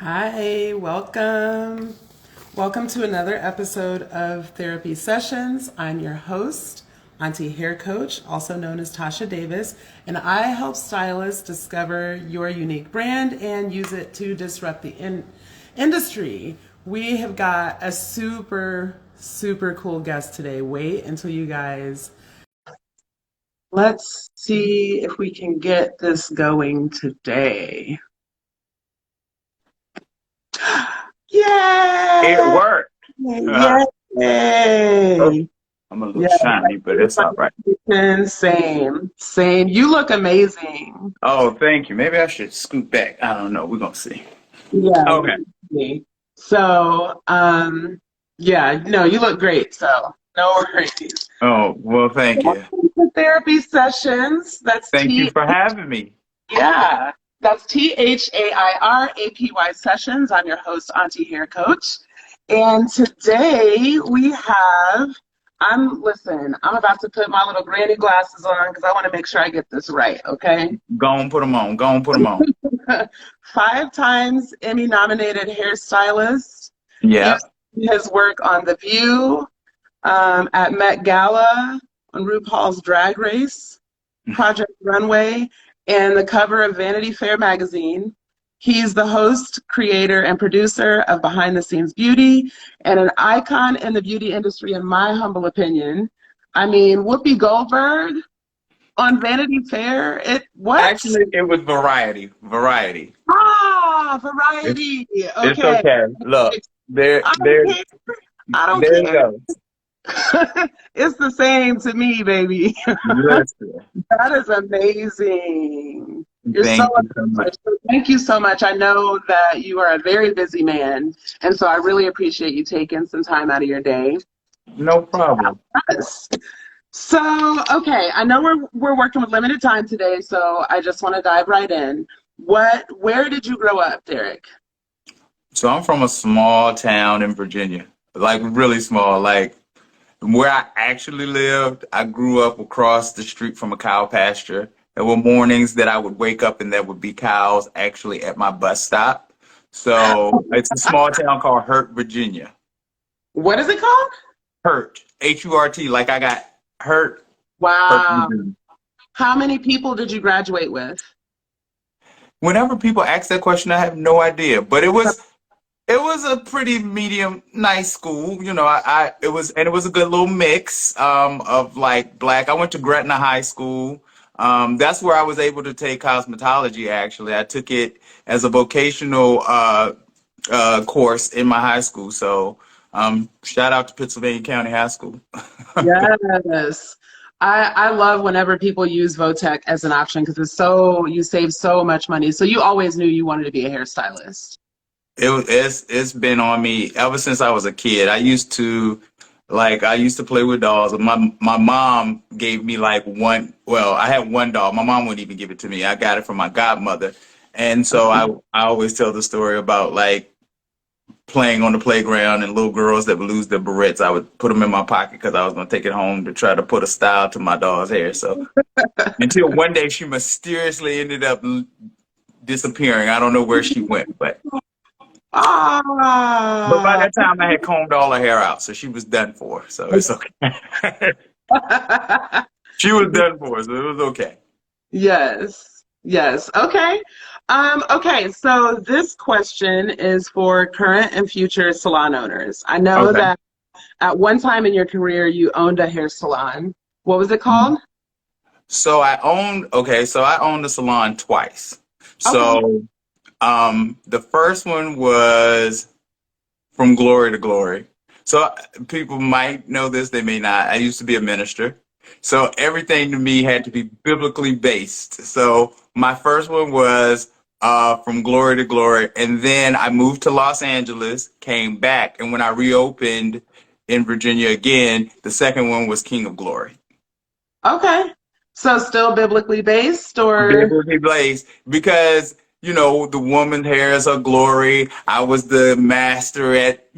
Hi, welcome. Welcome to another episode of Therapy Sessions. I'm your host, Auntie Hair Coach, also known as Tasha Davis, and I help stylists discover your unique brand and use it to disrupt the industry. We have got a super cool guest today. Wait until you guys. Let's see if we can get this going today. It Yay! worked. Yay! I'm a little Yeah, shiny, but it's all right. same. You look amazing. Oh, thank you. Maybe I should scoot back. I don't know. We're gonna see. Yeah, Okay. really. So, yeah, no, you look great. So, no worries. Oh, well, thank you. Welcome to Therapy Sessions. That's Thank you for having me. Yeah, that's THAIRAPY Sessions. I'm your host, Auntie Hair Coach. And today I'm about to put my little granny glasses on because I want to make sure I get this right, okay? Go and put them on. Go and put them on. 5 times Emmy nominated hairstylist. Yeah. His work on The View, at Met Gala, on RuPaul's Drag Race, Project Runway, and the cover of Vanity Fair magazine. He's the host, creator, and producer of Behind the Scenes Beauty, and an icon in the beauty industry, in my humble opinion. I mean, Whoopi Goldberg on Vanity Fair. Actually, it was Variety. Variety. Variety. It's Okay. okay. Look, there, I there, don't care. I don't there you care. go. It's the same to me, baby. Listen, That is amazing. You're thank so you so much. Thank you so much. I know that you are a very busy man, and so I really appreciate you taking some time out of your day. No problem. Yes. So, okay, I know we're working with limited time today, so I just want to dive right in. Where did you grow up, Derrick? So I'm from a small town in Virginia, like really small, like where I actually lived. I grew up across the street from a cow pasture. There were mornings that I would wake up and there would be cows actually at my bus stop. So it's a small town called Hurt, Virginia. What is it called? Hurt, Hurt, like I got hurt. Hurt, Wow. Virginia. How many people did you graduate with? Whenever people ask that question, I have no idea. But it was a pretty medium, nice school. You know, it was a good little mix of like black. I went to Gretna High School. That's where I was able to take cosmetology. Actually, I took it as a vocational course in my high school. So, shout out to Pennsylvania County High School. Yes. I love whenever people use Votech as an option because you save so much money. So you always knew you wanted to be a hairstylist. It's been on me ever since I was a kid. I used to play with dolls. My mom gave me like one. Well, I had one doll. My mom wouldn't even give it to me. I got it from my godmother, and so I always tell the story about like playing on the playground and little girls that would lose their barrettes. I would put them in my pocket because I was going to take it home to try to put a style to my doll's hair. So until one day she mysteriously ended up disappearing. I don't know where she went, but. But by Ah, that time, I had combed all her hair out, so she was done for. So it's okay. She was done for, so it was okay. yes, yes. Okay. Okay, so this question is for current and future salon owners. I know Okay. that at one time in your career you owned a hair salon. What was it called? So I owned the salon twice. Okay. So the first one was From Glory to Glory. So people might know this, they may not. I used to be a minister. So everything to me had to be biblically based. So my first one was From Glory to Glory. And then I moved to Los Angeles, came back. And when I reopened in Virginia again, the second one was King of Glory. Okay. So still biblically based or Biblically based because, the woman's hair is her glory. I was the master at,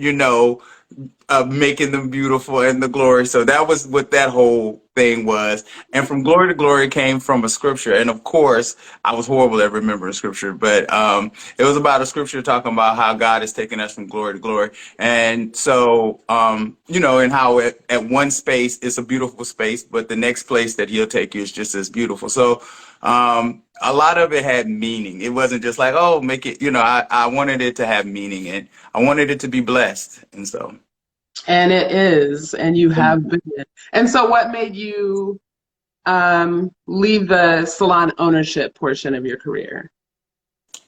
making them beautiful and the glory. So that was what that whole thing was. And from glory to glory came from a scripture. And of course, I was horrible at remembering scripture, but it was about a scripture talking about how God has taken us from glory to glory. And so, and how at one space it's a beautiful space, but the next place that he'll take you is just as beautiful. So a lot of it had meaning. It wasn't just like, oh, make it, I wanted it to have meaning, and I wanted it to be blessed. And so. And it is, and you have been. And so what made you leave the salon ownership portion of your career?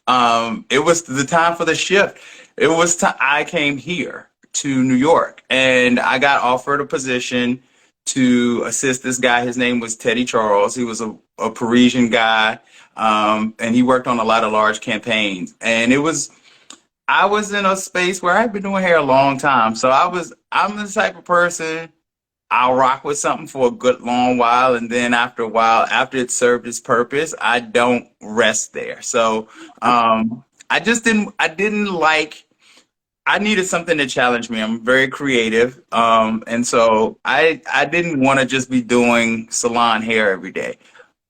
It was the time for the shift. It was I came here to New York, and I got offered a position to assist this guy. His name was Teddy Charles. He was a Parisian guy, and he worked on a lot of large campaigns. And I was in a space where I've been doing hair a long time. So I'm the type of person, I'll rock with something for a good long while. And then after a while, after it served its purpose, I don't rest there. So I needed something to challenge me. I'm very creative. And so I didn't want to just be doing salon hair every day.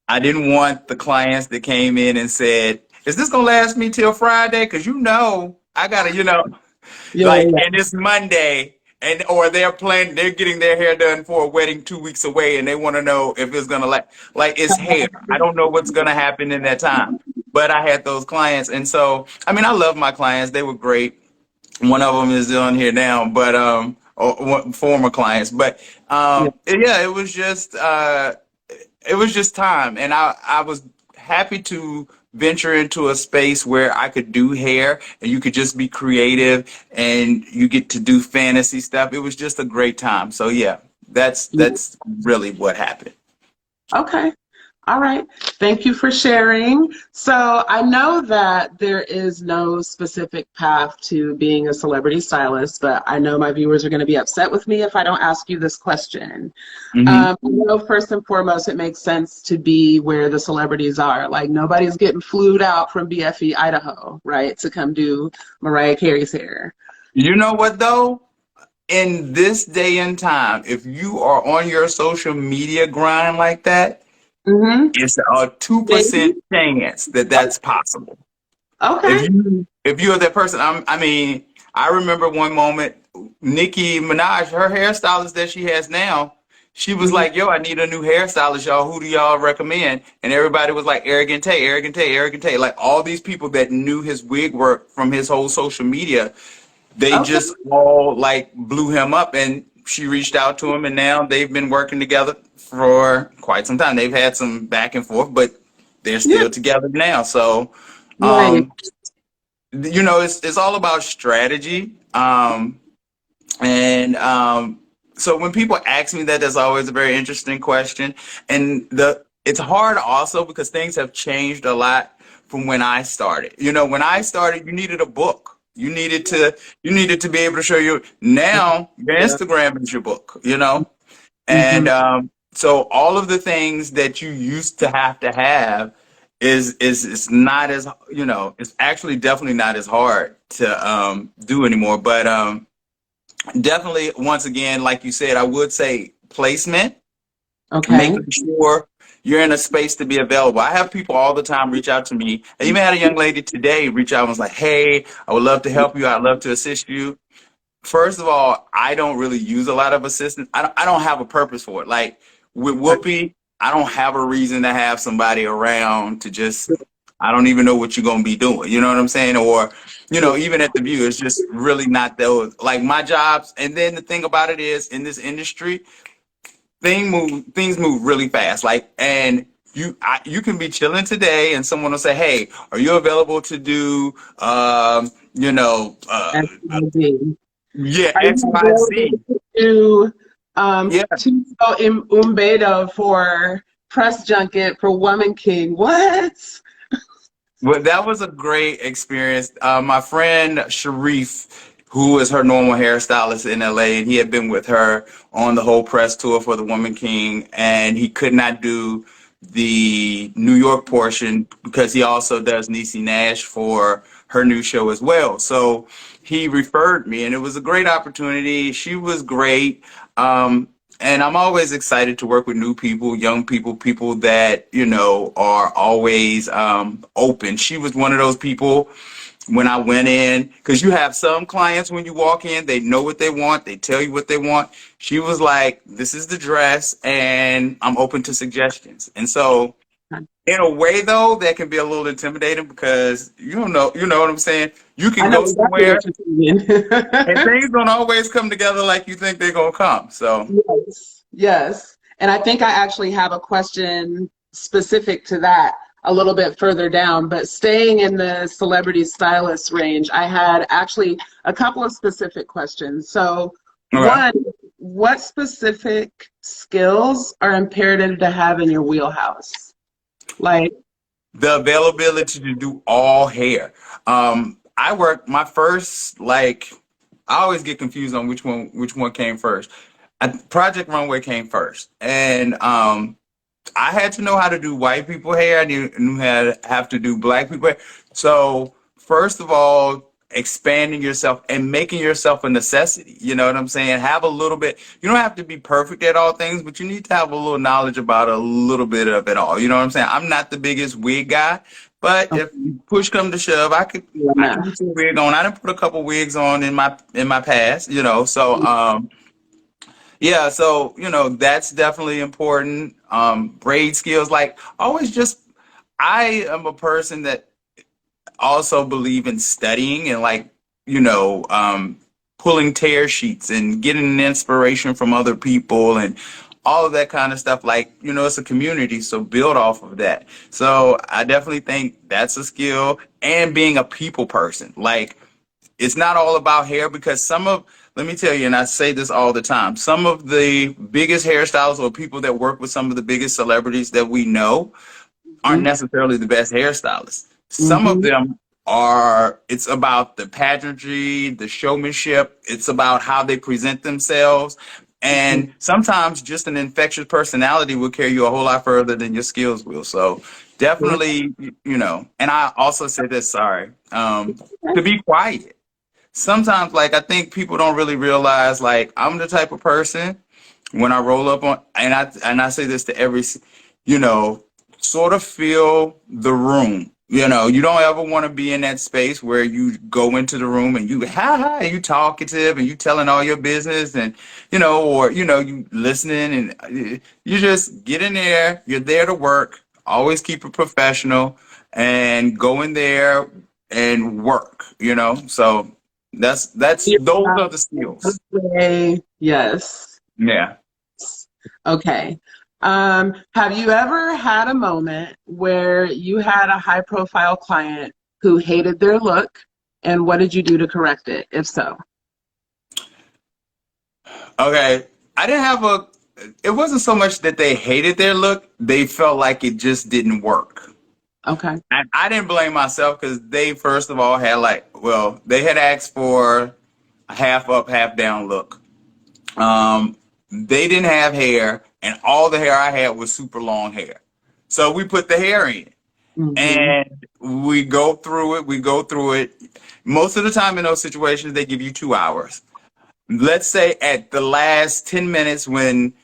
I didn't want the clients that came in and said, is this going to last me till Friday? Because I gotta, and it's Monday, or they're getting their hair done for a wedding 2 weeks away, and they want to know if it's gonna like it's hair. I don't know what's gonna happen in that time. But I had those clients, and so I love my clients. They were great. One of them is on here now, but former clients. But it was just time, and I was happy to venture into a space where I could do hair and you could just be creative and you get to do fantasy stuff. It was just a great time. So yeah, that's really what happened. Okay. All right. Thank you for sharing. So I know that there is no specific path to being a celebrity stylist, but I know my viewers are going to be upset with me if I don't ask you this question. First and foremost, it makes sense to be where the celebrities are. Like nobody's getting flued out from BFE, Idaho, right, to come do Mariah Carey's hair. You know what though? In this day and time, if you are on your social media grind like that, it's a 2% chance that that's possible. Okay. If you're that person, I remember one moment, Nicki Minaj, her hairstylist that she has now, she was like, yo, I need a new hairstylist, y'all. Who do y'all recommend? And everybody was like, Erykah. Like all these people that knew his wig work from his whole social media, they just all like blew him up, and she reached out to him, and now they've been working together for quite some time. They've had some back and forth, but they're still together now. So, it's all about strategy. So when people ask me that, that's always a very interesting question. And it's hard also because things have changed a lot from when I started. When I started, you needed a book. You needed to be able to show you. Now your Instagram is your book, and so all of the things that you used to have is not as it's actually definitely not as hard to do anymore. But definitely, once again, like you said, I would say placement. Making sure you're in a space to be available. I have people all the time reach out to me. I even had a young lady today reach out and was like, hey, I would love to help you. I'd love to assist you. First of all, I don't really use a lot of assistance. I don't have a purpose for it. Like with Whoopi, I don't have a reason to have somebody around to just, I don't even know what you're going to be doing. You know what I'm saying? Or, even at the View, it's just really not those, like my jobs. And then the thing about it is in this industry, things move really fast. Like, and you can be chilling today and someone will say, hey, are you available to do, XYZ. XYZ. Do Umbedo for press junket for Woman King. What? Well, that was a great experience. My friend Sharif, who is her normal hairstylist in LA, and he had been with her on the whole press tour for the Woman King, and he could not do the New York portion because he also does Niecy Nash for her new show as well. So he referred me, and it was a great opportunity. She was great. And I'm always excited to work with new people, young people, people that, are always open. She was one of those people when I went in, because you have some clients when you walk in, they know what they want, they tell you what they want. She was like, this is the dress, and I'm open to suggestions. And so, in a way, though, that can be a little intimidating because you know what I'm saying? You I can know go exactly somewhere what you're saying. and things don't always come together like you think they're going to come. So, Yes, yes. And I think I actually have a question specific to that a little bit further down, but staying in the celebrity stylist range, I had actually a couple of specific questions. So, okay. one, what specific skills are imperative to have in your wheelhouse? Like, The availability to do all hair. I worked my first, like, I always get confused on which one came first. Project Runway came first, and I had to know how to do white people hair. I knew how to have to do black people hair. So first of all, expanding yourself and making yourself a necessity. You know what I'm saying? Have a little bit. You don't have to be perfect at all things, but you need to have a little knowledge about a little bit of it all. You know what I'm saying? I'm not the biggest wig guy, but if push come to shove, I can enough. get a wig on. I done put a couple wigs on in my past. So yeah, so that's definitely important. Braid skills, like always just I am a person that also believe in studying and like, pulling tear sheets and getting an inspiration from other people and all of that kind of stuff. Like, it's a community, so build off of that. So I definitely think that's a skill, and being a people person. Like, it's not all about hair because let me tell you, and I say this all the time, some of the biggest hairstylists or people that work with some of the biggest celebrities that we know aren't necessarily the best hairstylists. Some of Mm-hmm. them it's about the pageantry, the showmanship, it's about how they present themselves. And sometimes just an infectious personality will carry you a whole lot further than your skills will. So definitely, and I also say this, sorry, to be quiet. Sometimes, like, I think people don't really realize, like, I'm the type of person when I roll up on, and I say this to you know, sort of feel the room. You don't ever want to be in that space where you go into the room and you talkative and you telling all your business and, or, you listening and you just get in there. You're there to work. Always keep it professional and go in there and work, So those are the skills. Okay. Yes. Yeah. Okay. Have you ever had a moment where you had a high profile client who hated their look, and what did you do to correct it, if so? Okay. I didn't have it wasn't so much that they hated their look, they felt like it just didn't work. Okay. And I didn't blame myself because they, first of all, they had asked for a half up, half down look. They didn't have hair, and all the hair I had was super long hair. So we put the hair in, Mm-hmm. and we go through it. We go through it. Most of the time in those situations, they give you 2 hours. Let's say at the last 10 minutes when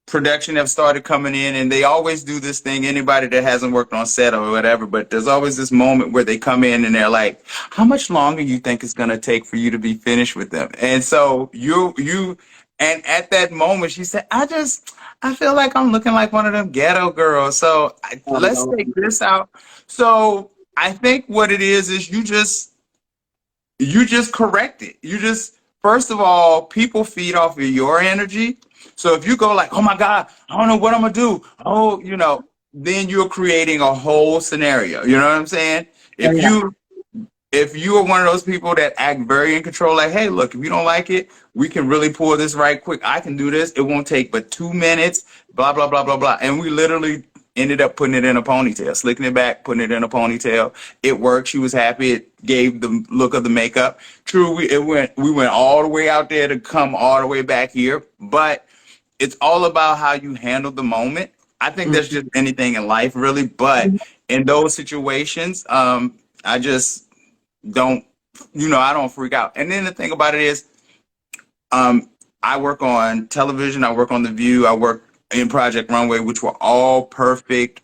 production have started coming in, and they always do this thing, anybody that hasn't worked on set or whatever, but there's always this moment where they come in and they're like, how much longer you think it's going to take for you to be finished with them? And so and at that moment she said, I feel like I'm looking like one of them ghetto girls, so let's take this out. So I think what it is you just correct it. First of all, people feed off of your energy. So if you go like, oh my God, I don't know what I'm gonna do. Oh, then you're creating a whole scenario. You know what I'm saying? Oh, If yeah. you if you are one of those people that act very in control, like, hey, look, if you don't like it, we can really pull this right quick. I can do this. It won't take but 2 minutes, blah, blah, blah, blah, blah. And we literally ended up putting it in a ponytail, slicking it back, putting it in a ponytail. It worked. She was happy. It gave the look of the makeup. True, we went all the way out there to come all the way back here. But it's all about how you handle the moment. I think that's just anything in life, really. But in those situations, I just don't, I don't freak out. And then the thing about it is, I work on television, I work on The View, I work in Project Runway, which were all perfect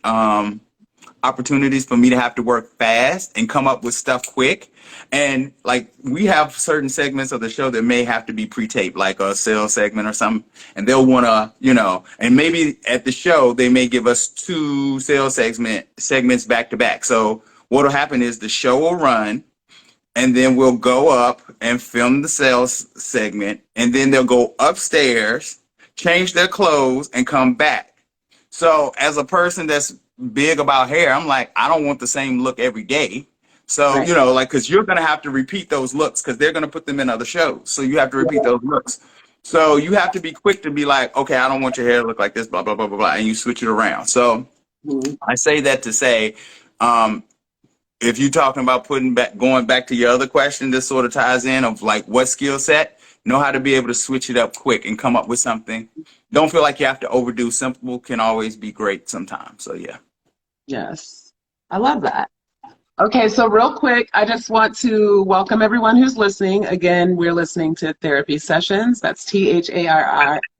opportunities for me to have to work fast and come up with stuff quick. And like we have certain segments of the show that may have to be pre-taped, like a sales segment or something, and they'll want to, and maybe at the show they may give us two sales segments back to back. So what'll happen is the show will run, and then we'll go up and film the sales segment, and then they'll go upstairs, change their clothes, and come back. So as a person that's big about hair, I'm like, I don't want the same look every day. So, Right. because you're going to have to repeat those looks because they're going to put them in other shows. So you have to repeat those looks. So you have to be quick to be like, okay, I don't want your hair to look like this, blah, blah, blah, blah, blah, and you switch it around. So I say that to say, if you're talking about going back to your other question, this sort of ties in of like what skill set, know how to be able to switch it up quick and come up with something. Don't feel like you have to overdo. Simple can always be great sometimes. So yeah. Yes. I love that. Okay, so real quick, I just want to welcome everyone who's listening. Again, we're listening to Therapy Sessions. That's THARAIRY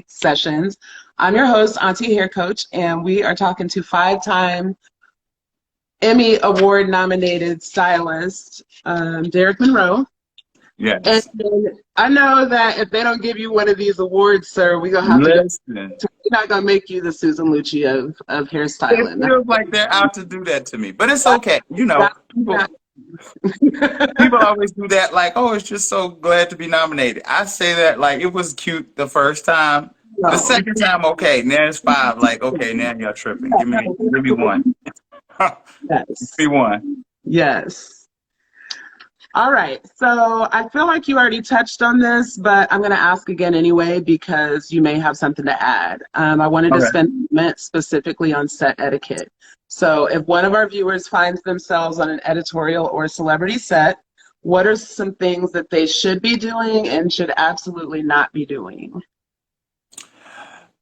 Sessions. I'm your host, Auntie Hair Coach, and we are talking to 5-time Emmy Award nominated stylist, Derick Monroe. Yes. And I know that if they don't give you one of these awards, sir, we're going to have Listen. we're not going to make you the Susan Lucci of hairstyling. It feels like they're out to do that to me, but it's okay. People always do that. Like, oh, it's just so glad to be nominated. I say that like it was cute the first time. The second time, okay. Now it's 5. Like, okay, now you're tripping. Give me one. Yes. Give me one. Yes. All right. So I feel like you already touched on this, but I'm going to ask again anyway because you may have something to add. I wanted to spend a minute specifically on set etiquette. So if one of our viewers finds themselves on an editorial or celebrity set, what are some things that they should be doing and should absolutely not be doing?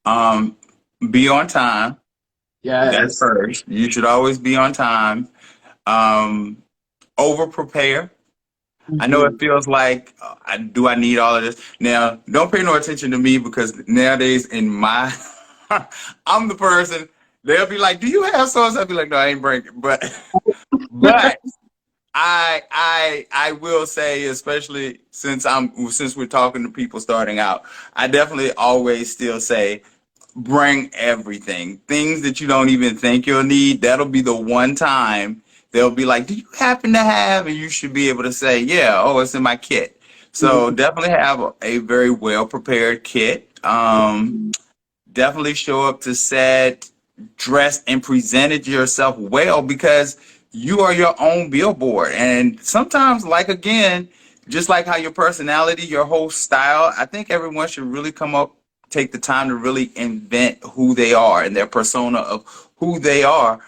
Be on time. Yes. That's first. You should always be on time. Over prepare. I know it feels like, do I need all of this? Now, don't pay no attention to me because nowadays I'm the person, they'll be like, do you have sauce? I'll be like, no, I ain't bringing it. But I will say, especially since we're talking to people starting out, I definitely always still say, bring everything. Things that you don't even think you'll need, that'll be the one time they'll be like, do you happen to have? And you should be able to say, yeah, oh, it's in my kit. So definitely have a very well prepared kit. Definitely show up to set, dressed and presented yourself well because you are your own billboard. And sometimes, like again, just like how your personality, your whole style, I think everyone should really take the time to really invent who they are and their persona of who they are.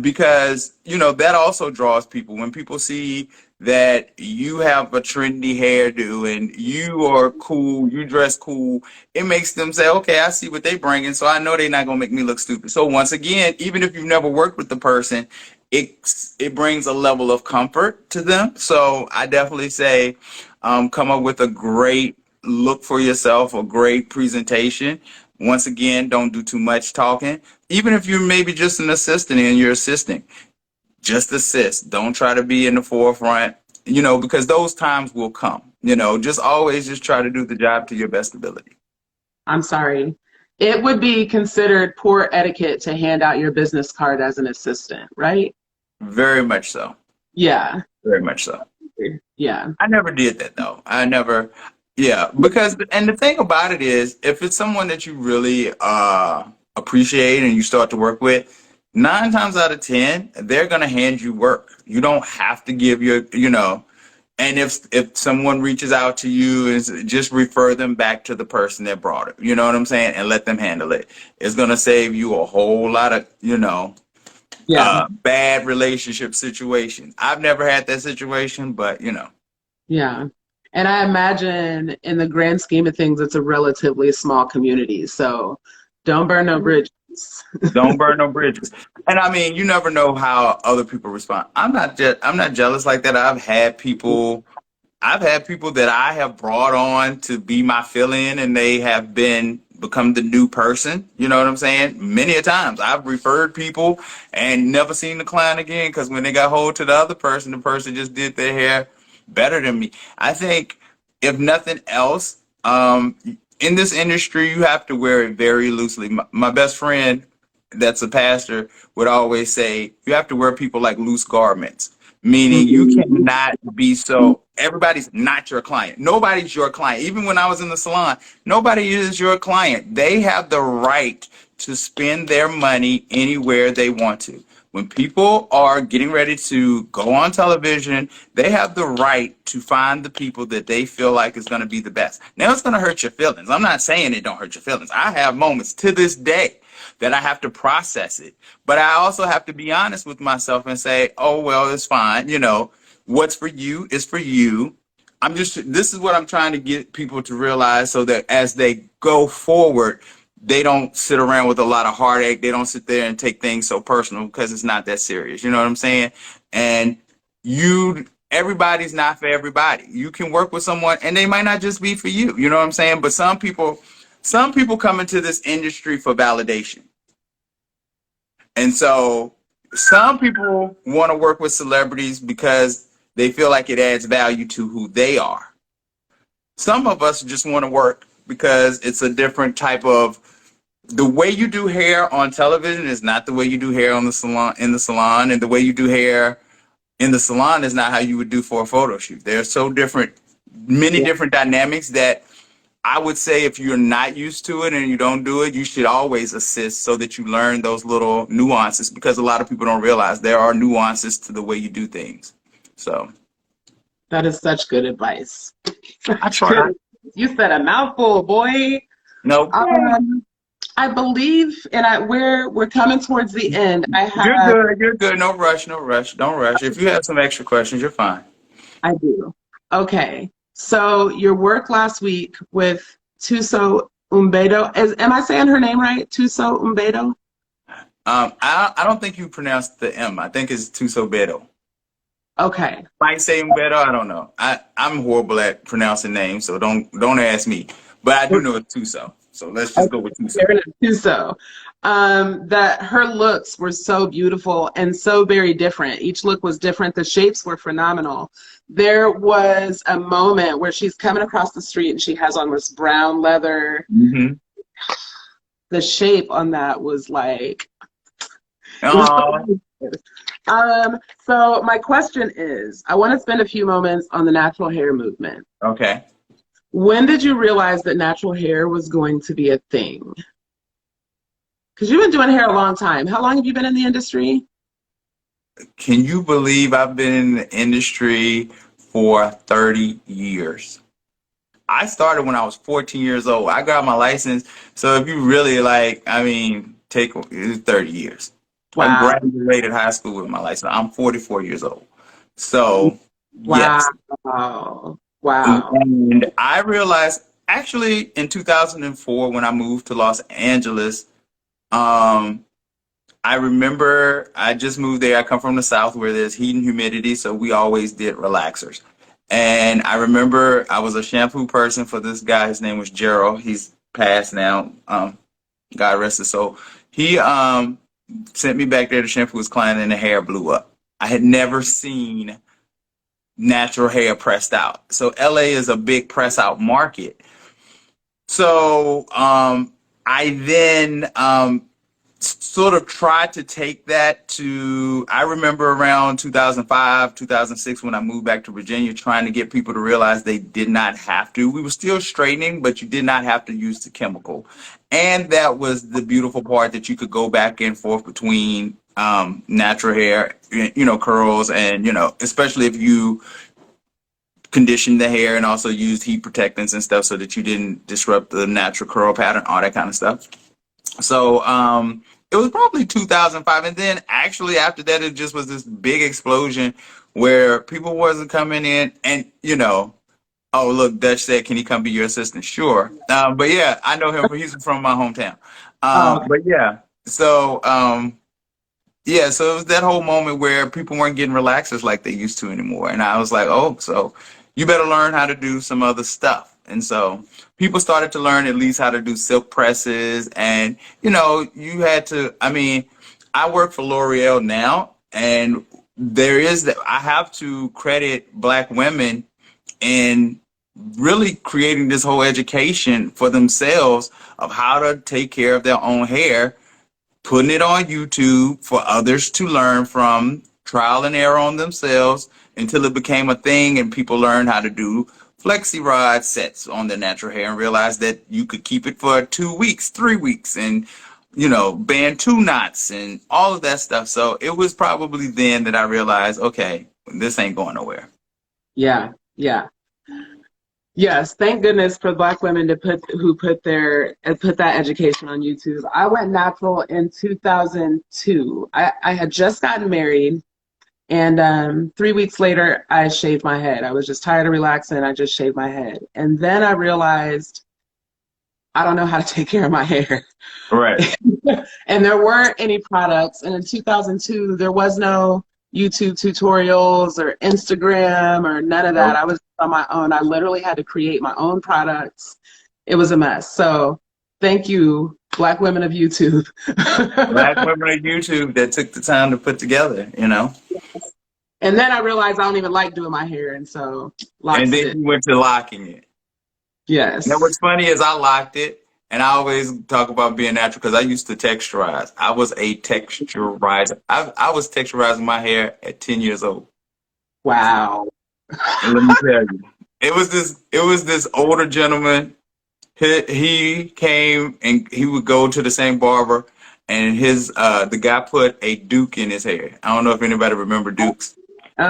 Because, that also draws people. When people see that you have a trendy hairdo and you are cool, you dress cool, it makes them say, okay, I see what they bringing, so I know they're not going to make me look stupid. So once again, even if you've never worked with the person, it brings a level of comfort to them. So I definitely say come up with a great look for yourself, a great presentation. Once again, don't do too much talking. Even if you're maybe just an assistant and you're assisting, just assist. Don't try to be in the forefront, because those times will come. Just always just try to do the job to your best ability. I'm sorry. It would be considered poor etiquette to hand out your business card as an assistant, right? Very much so. Yeah. Very much so. Yeah. I never did that, though. Yeah, because, and the thing about it is, if it's someone that you really appreciate and you start to work with, 9 times out of 10, they're going to hand you work. You don't have to give and if someone reaches out to you, just refer them back to the person that brought it. You know what I'm saying? And let them handle it. It's going to save you a whole lot of, bad relationship situations. I've never had that situation, but, Yeah. And I imagine in the grand scheme of things, it's a relatively small community. So Don't burn no bridges. Don't burn no bridges. And I mean, you never know how other people respond. I'm not jealous like that. I've had people that I have brought on to be my fill-in, and they have become the new person. You know what I'm saying? Many a times I've referred people and never seen the client again because when they got hold to the person just did their hair better than me. I think if nothing else, in this industry, you have to wear it very loosely. My best friend, that's a pastor, would always say you have to wear people like loose garments, meaning you cannot be so. Everybody's not your client. Nobody's your client. Even when I was in the salon, nobody is your client. They have the right to spend their money anywhere they want to. When people are getting ready to go on television, they have the right to find the people that they feel like is going to be the best. Now, it's going to hurt your feelings. I'm not saying it don't hurt your feelings. I have moments to this day that I have to process it. But I also have to be honest with myself and say, oh, well, it's fine. You know, what's for you is for you. This is what I'm trying to get people to realize so that as they go forward, they don't sit around with a lot of heartache. They don't sit there and take things so personal because it's not that serious. You know what I'm saying? And everybody's not for everybody. You can work with someone and they might not just be for you. You know what I'm saying? But some people come into this industry for validation. And so some people want to work with celebrities because they feel like it adds value to who they are. Some of us just want to work because it's a different type of, the way you do hair on television is not the way you do hair in the salon, and the way you do hair in the salon is not how you would do for a photo shoot. They're so different, many different dynamics that I would say if you're not used to it and you don't do it, you should always assist so that you learn those little nuances, because a lot of people don't realize there are nuances to the way you do things. So that is such good advice. I try. You said a mouthful, boy. No. I believe, and we're coming towards the end. You're good. No rush. Don't rush. If you have some extra questions, you're fine. I do. Okay. So your work last week with Tuso Umbedo, am I saying her name right? Tuso Umbedo? I don't think you pronounced the M. I think it's Tuso Bedo. Okay. Might say Umbedo. I don't know. I'm horrible at pronouncing names, so don't ask me. But I do know it's Tuso. So let's just go with Tuso. That her looks were so beautiful and so very different. Each look was different. The shapes were phenomenal. There was a moment where she's coming across the street and she has on this brown leather. Mm-hmm. The shape on that was like. So my question is, I want to spend a few moments on the natural hair movement. Okay. When did you realize that natural hair was going to be a thing? Because you've been doing hair a long time. How long have you been in the industry? Can you believe I've been in the industry for 30 years? I started when I was 14 years old. I got my license. So if you really take 30 years. Wow. I graduated high school with my license. I'm 44 years old. So, yes. Wow. And I realized actually in 2004 when I moved to Los Angeles, I remember I just moved there. I come from the South where there's heat and humidity, so we always did relaxers. And I remember I was a shampoo person for this guy. His name was Gerald. He's passed now. God rest his soul. He sent me back there to shampoo his client and the hair blew up. I had never seen natural hair pressed out. So LA is a big press out market. So I then sort of tried to take that to, I remember around 2005, 2006 when I moved back to Virginia, trying to get people to realize they did not have to. We were still straightening, but you did not have to use the chemical. And that was the beautiful part, that you could go back and forth between natural hair, curls, and, especially if you conditioned the hair and also used heat protectants and stuff so that you didn't disrupt the natural curl pattern, all that kind of stuff. So it was probably 2005. And then actually after that, it just was this big explosion where people wasn't coming in and, oh, look, Dutch said, can he come be your assistant? Sure. But yeah, I know him. He's from my hometown. Oh, okay. But yeah, so it was that whole moment where people weren't getting relaxers like they used to anymore. And I was like, oh, so you better learn how to do some other stuff. And so people started to learn at least how to do silk presses. And, you had to, I work for L'Oreal now, and I have to credit Black women in really creating this whole education for themselves of how to take care of their own hair, putting it on YouTube for others to learn from, trial and error on themselves until it became a thing and people learned how to do flexi rod sets on their natural hair and realized that you could keep it for 2 weeks, 3 weeks, and band 2 knots and all of that stuff. So it was probably then that I realized, okay, this ain't going nowhere. Yeah, yeah. Yes, thank goodness for Black women who put that education on YouTube. I went natural in 2002. I had just gotten married, and 3 weeks later, I shaved my head. I was just tired of relaxing. I just shaved my head, and then I realized I don't know how to take care of my hair. Right. And there weren't any products. And in 2002, there was no YouTube tutorials or Instagram or none of that. I was on my own. I literally had to create my own products. It was a mess. So thank you, Black women of YouTube. Black women of YouTube that took the time to put together, And then I realized I don't even like doing my hair. And so locked And then it. you went to locking it. Yes. Now what's funny is I locked it, and I always talk about being natural because I used to texturize. I was a texturizer. I was texturizing my hair at 10 years old. Wow. And let me tell you, it was this older gentleman. He came and he would go to the same barber, and the guy put a Duke in his hair. I don't know if anybody remember Dukes.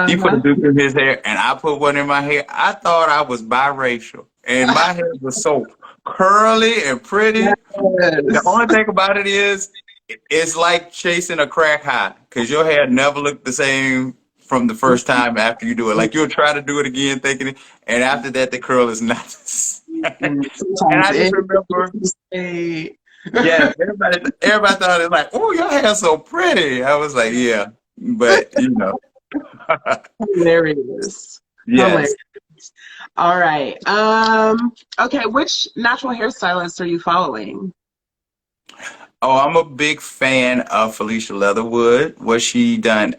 He put a Duke in his hair, and I put one in my hair. I thought I was biracial, and my hair was so curly and pretty. Yes. The only thing about it is, it's like chasing a crack high because your hair never looked the same from the first time after you do it. Like you'll try to do it again, thinking it, and after that, the curl is not the same. And I just remember, yeah, everybody thought it like, oh, your hair's so pretty. I was like, yeah, but Hilarious. yes. Hilarious. All right. Okay, which natural hairstylist are you following? Oh, I'm a big fan of Felicia Leatherwood. What she done.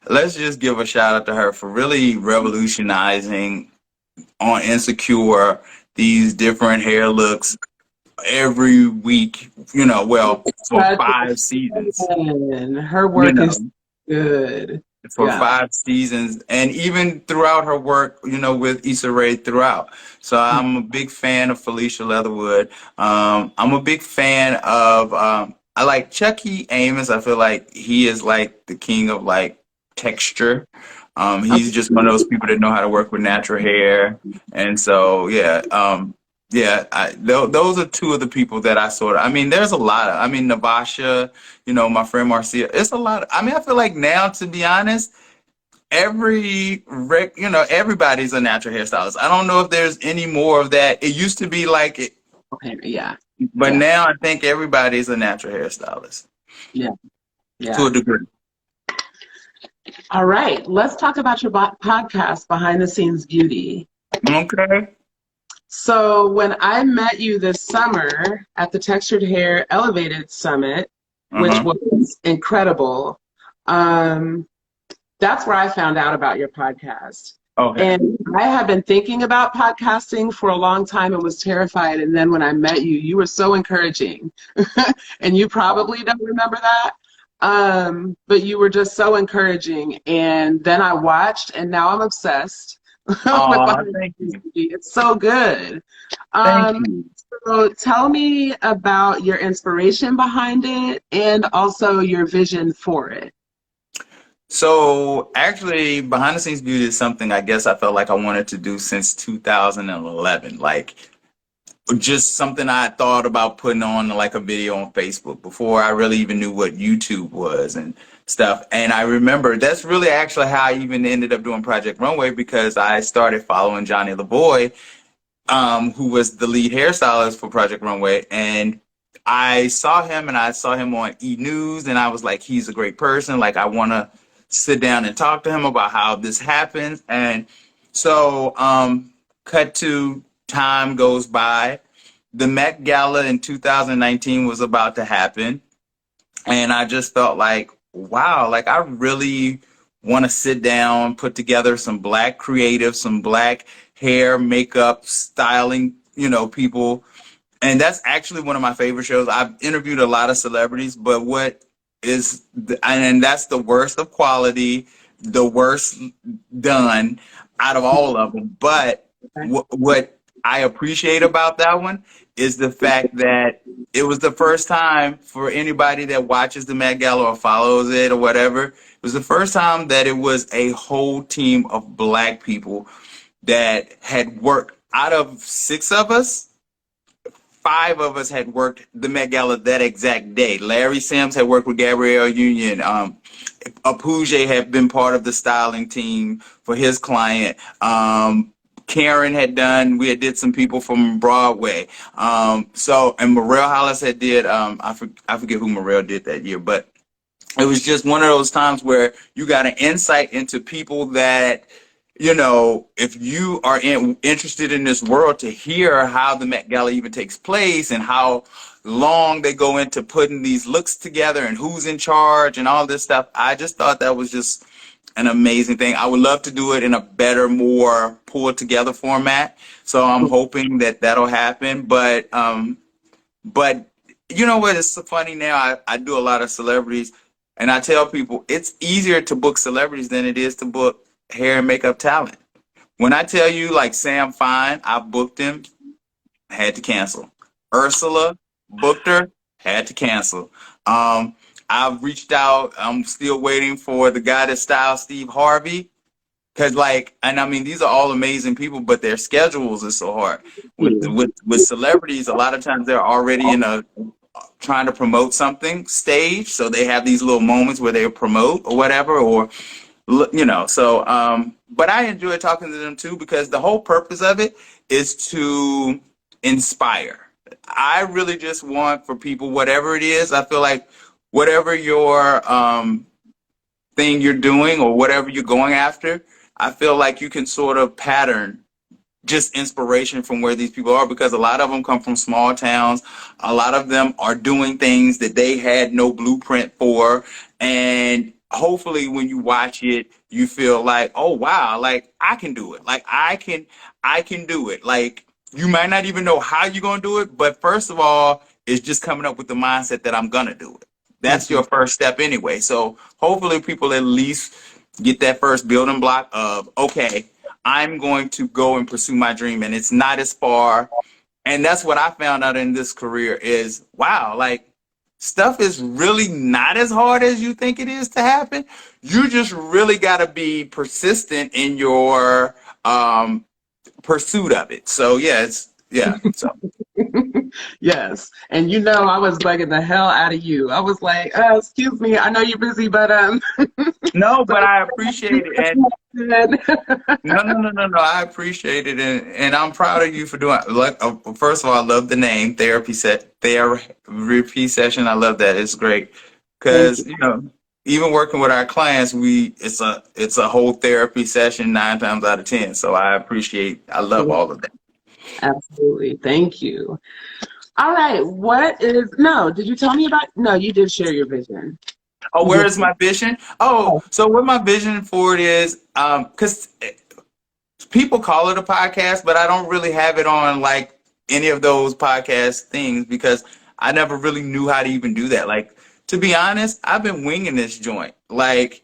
Let's just give a shout out to her for really revolutionizing on Insecure these different hair looks every week, for 5 seasons. Her work is good. For 5 seasons, and even throughout her work, with Issa Rae throughout. So I'm a big fan of Felicia Leatherwood. I'm a big fan of, I like Chucky Amos. I feel like he is like the king of like texture. He's just one of those people that know how to work with natural hair. And so, those are 2 of the people that I sort of, there's a lot of, Navasha, my friend Marcia, it's a lot of, I feel like now, to be honest, everybody's a natural hairstylist. I don't know if there's any more of that. It used to be like it. Okay, yeah. But now I think everybody's a natural hairstylist. Yeah. Yeah. To a degree. All right. Let's talk about your podcast, Behind the Scenes Beauty. Okay. So when I met you this summer at the Textured Hair Elevated Summit, which was incredible, that's where I found out about your podcast. Okay. And I have been thinking about podcasting for a long time and was terrified. And then when I met you, you were so encouraging. And you probably don't remember that. But you were just so encouraging. And then I watched, and now I'm obsessed. Thank you. It's so good. Thank you. So tell me about your inspiration behind it and also your vision for it. So actually, Behind the Scenes Beauty is something I guess I felt like I wanted to do since 2011. Like just something I thought about putting on like a video on Facebook before I really even knew what YouTube was and stuff. And I remember that's really actually how I even ended up doing Project Runway, because I started following Johnny LaBoy, who was the lead hairstylist for Project Runway. And I saw him and I saw him on E! News, and I was like, he's a great person. Like, I want to sit down and talk to him about how this happened. And so, cut to time goes by. The Met Gala in 2019 was about to happen. And I just felt like, wow, like I really want to sit down, put together some black creatives, some black hair, makeup, styling, people. And that's actually one of my favorite shows. I've interviewed a lot of celebrities, but and that's the worst of quality, the worst done out of all of them. But what I appreciate about that one is the fact that it was the first time for anybody that watches the Met Gala or follows it or whatever. It was the first time that it was a whole team of black people that had worked. Out of 6 of us, 5 of us had worked the Met Gala that exact day. Larry Sims had worked with Gabrielle Union. Apuje had been part of the styling team for his client. Karen we had did some people from Broadway. And Morel Hollis had did, I forget who Morel did that year, but it was just one of those times where you got an insight into people that, if you are interested in this world, to hear how the Met Gala even takes place and how long they go into putting these looks together and who's in charge and all this stuff. I just thought that was just an amazing thing. I would love to do it in a better, more pulled together format. So I'm hoping that that'll happen. But you know what? It's so funny now. I do a lot of celebrities, and I tell people it's easier to book celebrities than it is to book hair and makeup talent. When I tell you, like Sam Fine, I booked him, had to cancel. Ursula, booked her, had to cancel. I've reached out. I'm still waiting for the guy that styles Steve Harvey. Cause these are all amazing people, but their schedules are so hard. With celebrities, a lot of times they're already in a trying to promote something stage. So they have these little moments where they promote or whatever, but I enjoy talking to them too, because the whole purpose of it is to inspire. I really just want for people, whatever it is, I feel like whatever your thing you're doing or whatever you're going after, I feel like you can sort of pattern just inspiration from where these people are, because a lot of them come from small towns. A lot of them are doing things that they had no blueprint for. And hopefully when you watch it, you feel like, oh, wow, like I can do it. Like I can do it. Like you might not even know how you're going to do it. But first of all, it's just coming up with the mindset that I'm going to do it. That's your first step anyway. So hopefully people at least get that first building block of, okay, I'm going to go and pursue my dream, and it's not as far. And that's what I found out in this career is, wow, like stuff is really not as hard as you think it is to happen. You just really got to be persistent in your pursuit of it. So so. Yes. And I was bugging the hell out of you. I was like, excuse me, I know you're busy, but No, but I appreciate it. And no. I appreciate it, and I'm proud of you for doing. Like, first of all, I love the name therapy session. I love that. It's great because even working with our clients, it's a whole therapy session 9 times out of 10. So I love all of that. Absolutely. Thank you. All right. Did you tell me no, you did share your vision. Oh, where is my vision? Oh, so what my vision for it is, because people call it a podcast, but I don't really have it on like any of those podcast things because I never really knew how to even do that. Like, to be honest, I've been winging this joint. Like,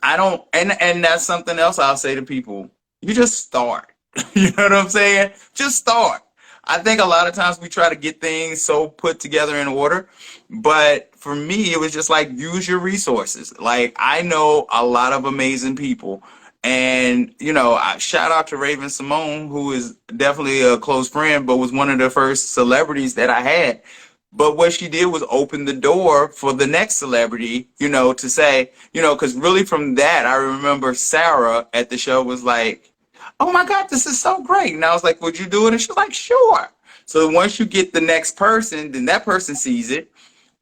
I don't, and that's something else I'll say to people. You just start. You know what I'm saying? Just start. I think a lot of times we try to get things so put together in order, but for me, it was just like, use your resources. Like, I know a lot of amazing people, and I shout out to Raven Simone, who is definitely a close friend, but was one of the first celebrities that I had. But what she did was open the door for the next celebrity, to say, because really from that, I remember Sarah at the show was like, oh my God, this is so great. And I was like, would you do it? And she was like, sure. So once you get the next person, then that person sees it.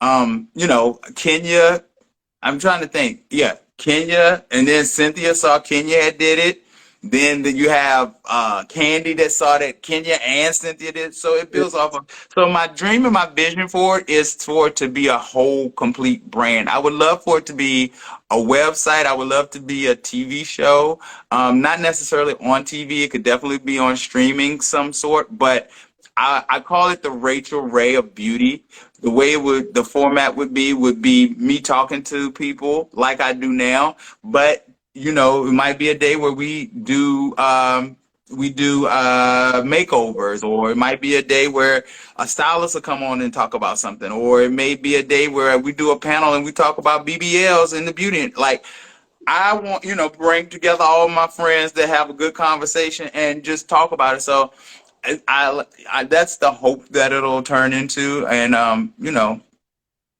Kenya, I'm trying to think. Yeah, Kenya, and then Cynthia saw Kenya had did it. Then you have Candy that saw that Kenya and Cynthia did. So it builds off of. So my dream and my vision for it is for it to be a whole complete brand. I would love for it to be a website. I would love to be a TV show. Not necessarily on TV. It could definitely be on streaming some sort. But I call it the Rachel Ray of beauty. The way the format would be me talking to people like I do now, but it might be a day where we do makeovers, or it might be a day where a stylist will come on and talk about something, or it may be a day where we do a panel and we talk about BBLs in the beauty. Like, I want, bring together all my friends that have a good conversation and just talk about it. So I that's the hope that it'll turn into, and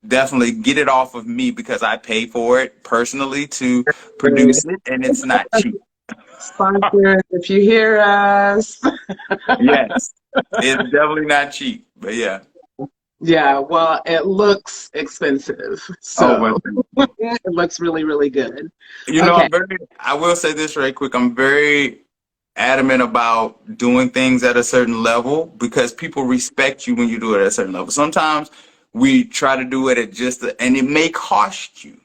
definitely get it off of me because I pay for it personally to produce it, and it's not cheap. Sponsors, if you hear us. Yes, it's definitely not cheap, but yeah. Yeah, well, it looks expensive, so it looks really, really good. Okay. I will say this right quick. I'm very adamant about doing things at a certain level because people respect you when you do it at a certain level. Sometimes we try to do it and it may cost you,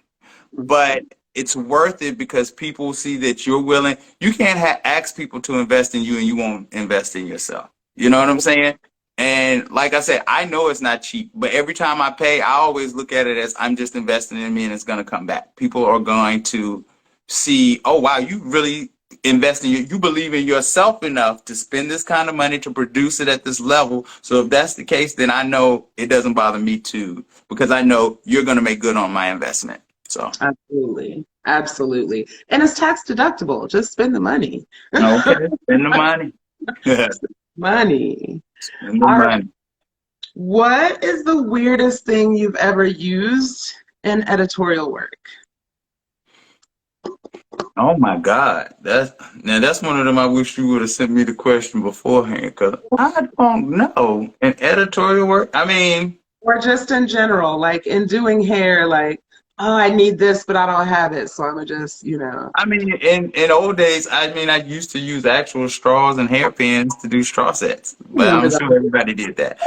but it's worth it because people see that you're willing. You can't ask people to invest in you and you won't invest in yourself. You know what I'm saying? And like I said, I know it's not cheap, but every time I pay, I always look at it as I'm just investing in me and it's going to come back. People are going to see, oh, wow, you really invest in you believe in yourself enough to spend this kind of money to produce it at this level. So if that's the case, then I know it doesn't bother me too, because I know you're going to make good on my investment. So absolutely, and it's tax deductible. Just spend the money. Okay, spend the money. Money. Spend the money. Right. What is the weirdest thing you've ever used in editorial work? Oh my God, that's one of them. I wish you would have sent me the question beforehand, because I don't know. In editorial work, I mean, or just in general, like in doing hair, like, oh, I need this, but I don't have it, so I'm gonna just, I mean, in old days, I mean, I used to use actual straws and hairpins to do straw sets, but I'm sure everybody did that.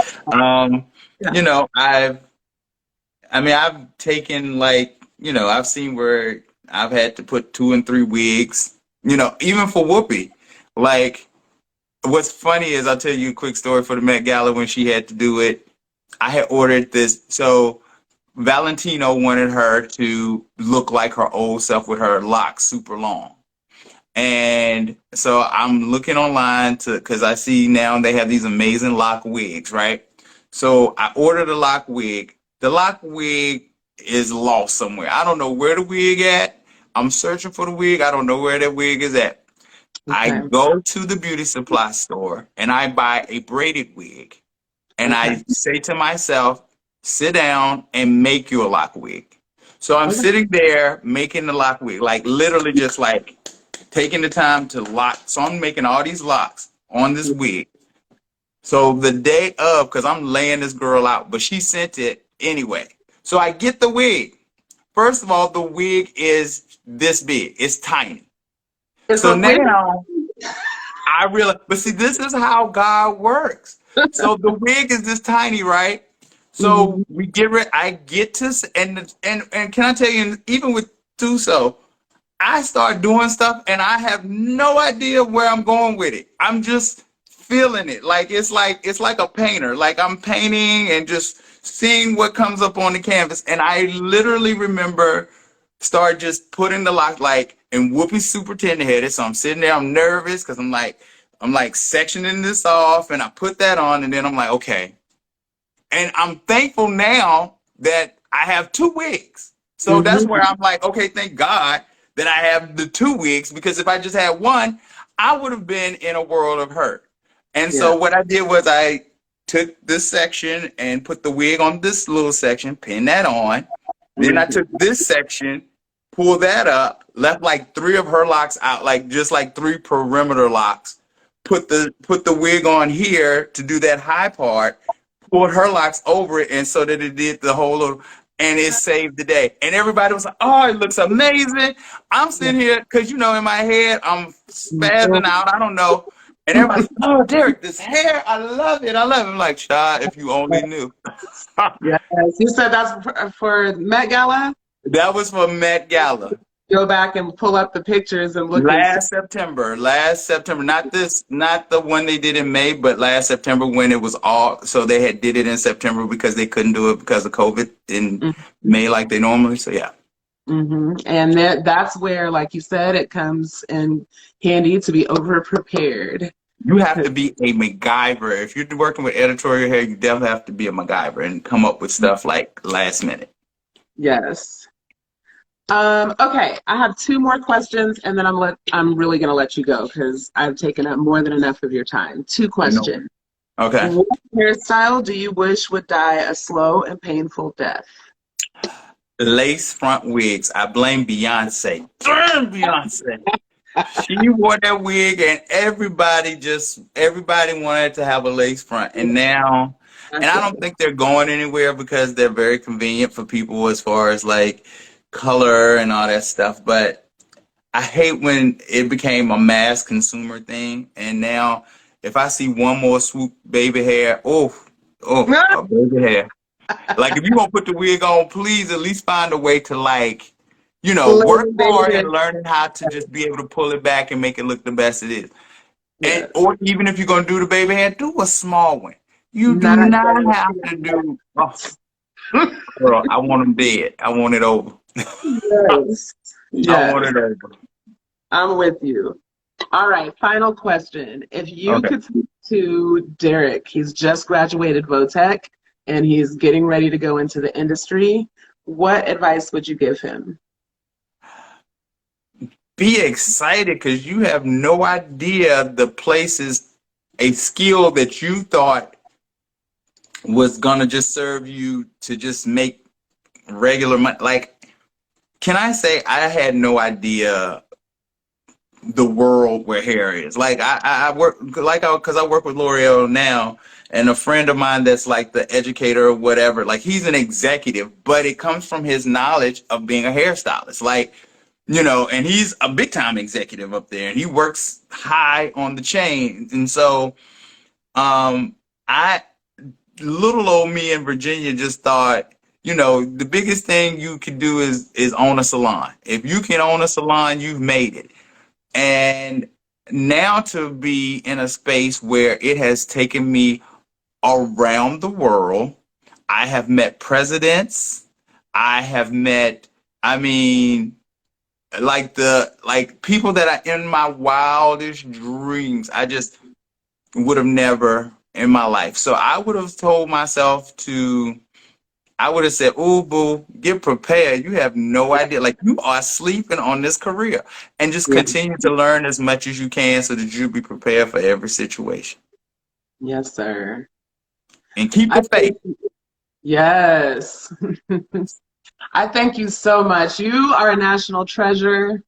I've taken, like, I've seen where I've had to put 2 and 3 wigs, even for Whoopi. Like, what's funny is, I'll tell you a quick story for the Met Gala when she had to do it. I had ordered this. So Valentino wanted her to look like her old self with her locks super long. And so I'm looking online because I see now they have these amazing lock wigs, right? So I ordered a lock wig. The lock wig is lost somewhere. I don't know where the wig at. I'm searching for the wig. I don't know where that wig is at. Okay. I go to the beauty supply store and I buy a braided wig. And I say to myself, sit down and make you a lock wig. So I'm sitting there making the lock wig, like literally just like taking the time to lock. So I'm making all these locks on this wig. So the day of, because I'm laying this girl out, but she sent it anyway. So I get the wig. First of all, the wig is this big. It's tiny. So now I realize, but see, this is how God works. So the wig is this tiny, right? So we get rid. I get to, and can I tell you, even with Tuso, I start doing stuff and I have no idea where I'm going with it. I'm just feeling it. It's like a painter. Like I'm painting and just seeing what comes up on the canvas. And I literally remember start just putting the lock, and Whoopi's super tender-headed. So I'm sitting there, I'm nervous because I'm like sectioning this off, and I put that on, and then I'm like, okay. And I'm thankful now that I have 2 wigs. So that's where I'm like, okay, thank God that I have the 2 wigs, because if I just had one, I would have been in a world of hurt. And so what I did was I took this section and put the wig on this little section, pin that on. Then I took this section, pulled that up, left like 3 of her locks out, just like 3 perimeter locks, put the wig on here to do that high part, pulled her locks over it, and so that it did the whole little, and it saved the day. And everybody was like, "Oh, it looks amazing." I'm sitting here because in my head I'm spazzing out. I don't know, and everybody's, "Oh, Derrick, this hair, I love it. I love it." I'm like, "Child, if you only knew." Yes, you said that's for Met Gala. That was for Met Gala. Go back and pull up the pictures and look and see. Last September, not the one they did in May, but last September when it was all, so they had did it in September because they couldn't do it because of COVID in May like they normally. So yeah. And that's where, like you said, it comes in handy to be over prepared. You have to be a MacGyver. If you're working with editorial hair, you definitely have to be a MacGyver and come up with stuff like last minute. Yes. Okay, I have two more questions, and then I'm really gonna let you go because I've taken up more than enough of your time. Two questions. Okay. What hairstyle do you wish would die a slow and painful death? Lace front wigs. I blame Beyonce. Darn Beyonce. She wore that wig, and everybody wanted to have a lace front, and now, and I don't think they're going anywhere because they're very convenient for people as far as like color and all that stuff. But I hate when it became a mass consumer thing, and now if I see one more swoop baby hair, a baby hair. Like if you're gonna put the wig on, please at least find a way to work hard and learning how to just be able to pull it back and make it look the best it is. Yes. Or even if you're gonna do the baby hair, do a small one. You do not have to do. Girl, I want them dead. I want it over. Yes. I want it over. I'm with you. All right, final question. If you could speak to Derrick, he's just graduated Votech and he's getting ready to go into the industry, what advice would you give him? Be excited because you have no idea the places, a skill that you thought was going to just serve you to just make regular money. Like, can I say I had no idea the world where hair is. Like I work because I work with L'Oreal now, and a friend of mine that's like the educator or whatever, like he's an executive, but it comes from his knowledge of being a hairstylist. Like, and he's a big time executive up there and he works high on the chain. And so little old me in Virginia just thought, the biggest thing you could do is own a salon. If you can own a salon, you've made it. And now to be in a space where it has taken me around the world, I have met presidents. I have met, people that are in my wildest dreams. I just would have never in my life. So I would have told myself I would have said, "Ooh, boo, get prepared. You have no idea. Like, you are sleeping on this career." And just continue to learn as much as you can so that you'll be prepared for every situation. Yes, sir. And keep the faith. Yes. I thank you so much. You are a national treasure.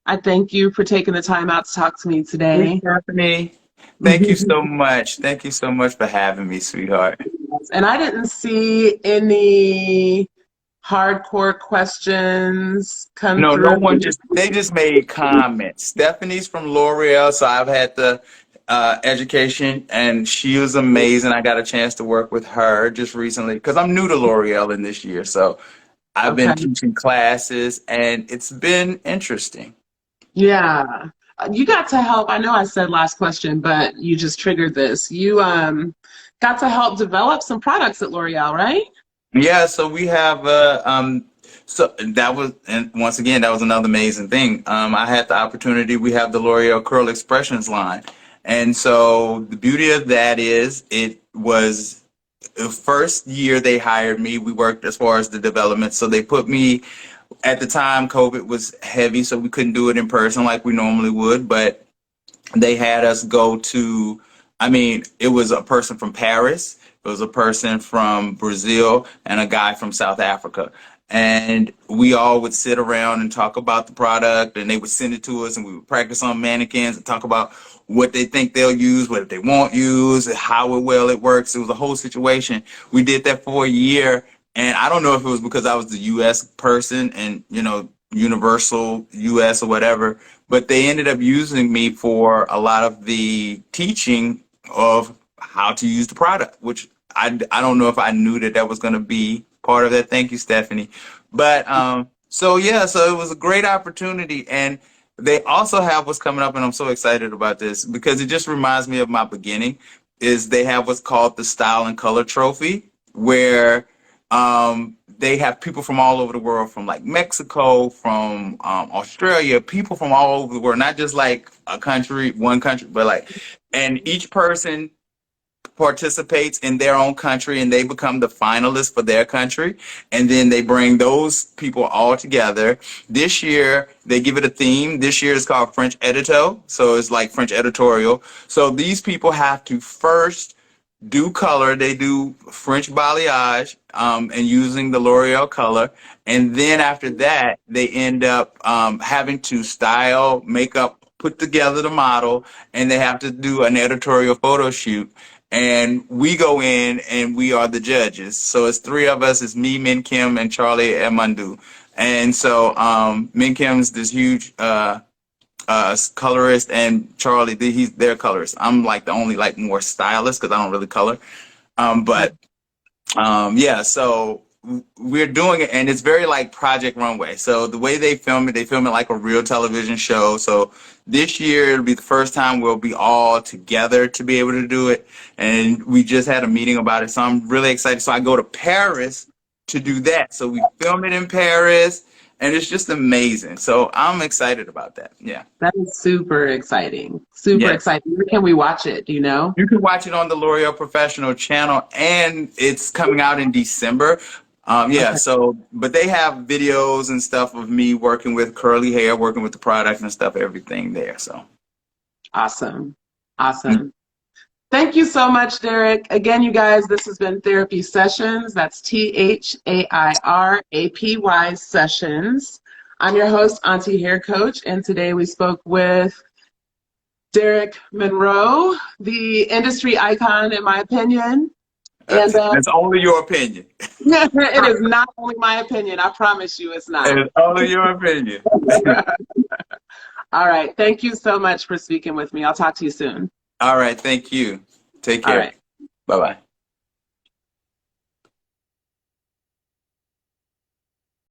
I thank you for taking the time out to talk to me today. Stephanie, thank you so much. Thank you so much for having me, sweetheart. And I didn't see any hardcore questions come through. No one they just made comments. Stephanie's from L'Oreal, so I've had the education, and she was amazing. I got a chance to work with her just recently because I'm new to L'Oreal in this year, so I've been teaching classes, and it's been interesting. Yeah. You got to help. I know I said last question, but you just triggered this. You got to help develop some products at L'Oreal, right? Yeah, so we have so that was, and once again, that was another amazing thing. I had the opportunity, we have the L'Oreal Curl Expressions line. And so the beauty of that is it was the first year they hired me, we worked as far as the development. So they put me, at the time, COVID was heavy, so we couldn't do it in person like we normally would, but they had us go to, it was a person from Paris, it was a person from Brazil, and a guy from South Africa. and we all would sit around and talk about the product, and they would send it to us, and we would practice on mannequins and talk about what they think they'll use, what they won't use, how well it works. It was a whole situation. We did that for a year, and I don't know if it was because I was the U.S. person and, you know, Universal U.S. or whatever, but they ended up using me for a lot of the teaching of how to use the product, which I don't know if I knew that that was going to be part of that. Thank you, Stephanie. But so yeah, so it was a great opportunity, and they also have what's coming up, and I'm so excited about this because it just reminds me of my beginning. Is they have what's called the Style and Color Trophy, where they have people from all over the world, from like Mexico, from Australia, people from all over the world, not just like a country, one country, but like, and each person participates in their own country and they become the finalists for their country, and then they bring those people all together. This year they give it a theme. This year it's called French Edito, so it's like French editorial. So these people have to first do color. They do French balayage and using the L'Oreal color, and then after that they end up having to style, makeup, put together the model, and they have to do an editorial photo shoot. And we go in and we are the judges. So it's three of us. It's me, Min Kim, and Charlie Emandu. And so Min Kim's this huge colorist, and Charlie, he's their colorist. I'm like the only like more stylist because I don't really color. But yeah, so we're doing it, and it's very like Project Runway. So the way they film it like a real television show. So this year it'll be the first time we'll be all together to be able to do it, and we just had a meeting about it. So I'm really excited. So I go to Paris to do that. So we film it in Paris, and it's just amazing. So I'm excited about that. Yeah. That is super exciting. Super exciting. Where can we watch it? Do you know? You can watch it on the L'Oreal Professional channel, and it's coming out in December. Yeah, Okay. so, but they have videos and stuff of me working with curly hair, working with the product and stuff, everything there. So Awesome. Awesome. Thank you so much, Derrick. Again, you guys, this has been Therapy Sessions. That's THAIRAPY Sessions. I'm your host, Auntie Hair Coach, and today we spoke with Derick Monroe, the industry icon, in my opinion. And that's only your opinion. it is not only my opinion. I promise you it's not. It's only your opinion. All right. Thank you so much for speaking with me. I'll talk to you soon. All right. Thank you. Take care. All right. Bye-bye.